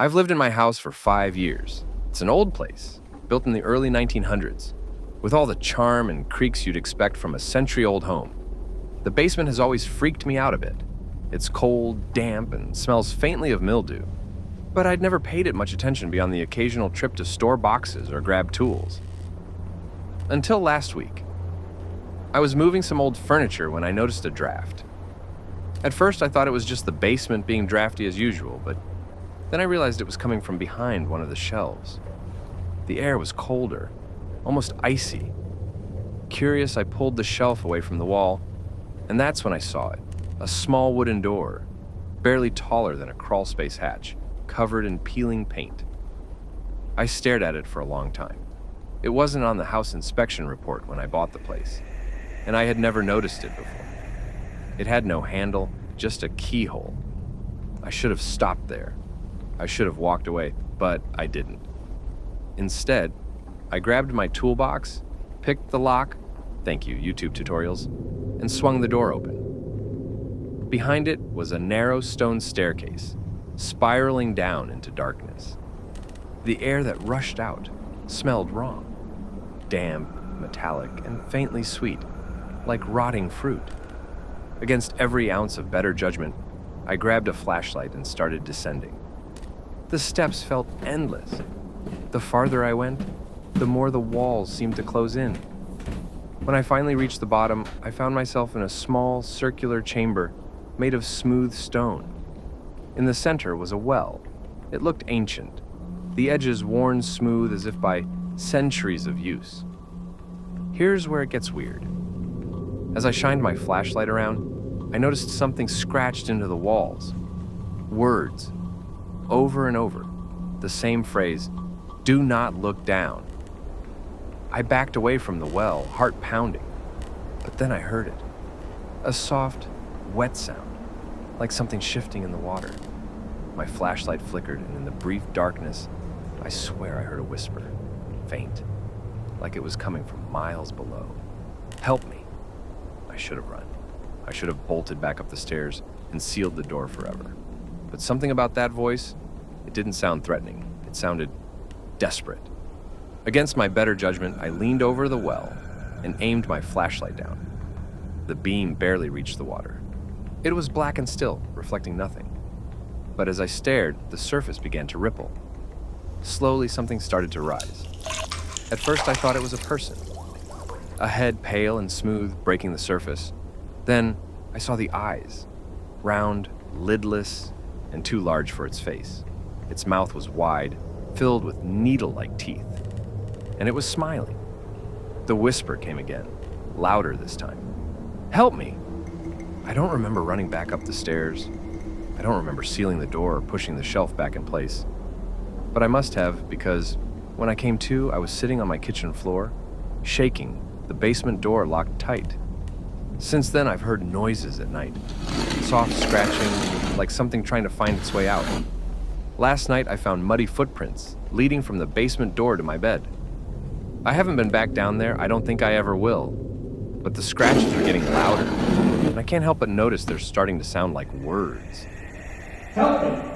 I've lived in my house for 5 years. It's an old place, built in the early 1900s, with all the charm and creaks you'd expect from a century-old home. The basement has always freaked me out a bit. It's cold, damp, and smells faintly of mildew. But I'd never paid it much attention beyond the occasional trip to store boxes or grab tools. Until last week. I was moving some old furniture when I noticed a draft. At first, I thought it was just the basement being drafty as usual, but then I realized it was coming from behind one of the shelves. The air was colder, almost icy. Curious, I pulled the shelf away from the wall, and that's when I saw it. A small wooden door, barely taller than a crawlspace hatch, covered in peeling paint. I stared at it for a long time. It wasn't on the house inspection report when I bought the place, and I had never noticed it before. It had no handle, just a keyhole. I should have stopped there. I should have walked away, but I didn't. Instead, I grabbed my toolbox, picked the lock, thank you, YouTube tutorials, and swung the door open. Behind it was a narrow stone staircase, spiraling down into darkness. The air that rushed out smelled wrong. Damp, metallic, and faintly sweet, like rotting fruit. Against every ounce of better judgment, I grabbed a flashlight and started descending. The steps felt endless. The farther I went, the more the walls seemed to close in. When I finally reached the bottom, I found myself in a small, circular chamber made of smooth stone. In the center was a well. It looked ancient, the edges worn smooth as if by centuries of use. Here's where it gets weird. As I shined my flashlight around, I noticed something scratched into the walls. Words, over and over, the same phrase, "Do not look down." I backed away from the well, heart pounding, but then I heard it. A soft, wet sound, like something shifting in the water. My flashlight flickered, and in the brief darkness, I swear I heard a whisper, faint, like it was coming from miles below. "Help me." I should have run. I should have bolted back up the stairs and sealed the door forever. But something about that voice, it didn't sound threatening. It sounded desperate. Against my better judgment, I leaned over the well and aimed my flashlight down. The beam barely reached the water. It was black and still, reflecting nothing. But as I stared, the surface began to ripple. Slowly, something started to rise. At first, I thought it was a person. A head pale and smooth, breaking the surface. Then, I saw the eyes. Round, lidless, and too large for its face. Its mouth was wide, filled with needle-like teeth. And it was smiling. The whisper came again, louder this time. "Help me!" I don't remember running back up the stairs. I don't remember sealing the door or pushing the shelf back in place. But I must have, because when I came to, I was sitting on my kitchen floor, shaking, the basement door locked tight. Since then, I've heard noises at night. Soft scratching, like something trying to find its way out. Last night, I found muddy footprints leading from the basement door to my bed. I haven't been back down there. I don't think I ever will. But the scratches are getting louder, and I can't help but notice they're starting to sound like words. "Help me!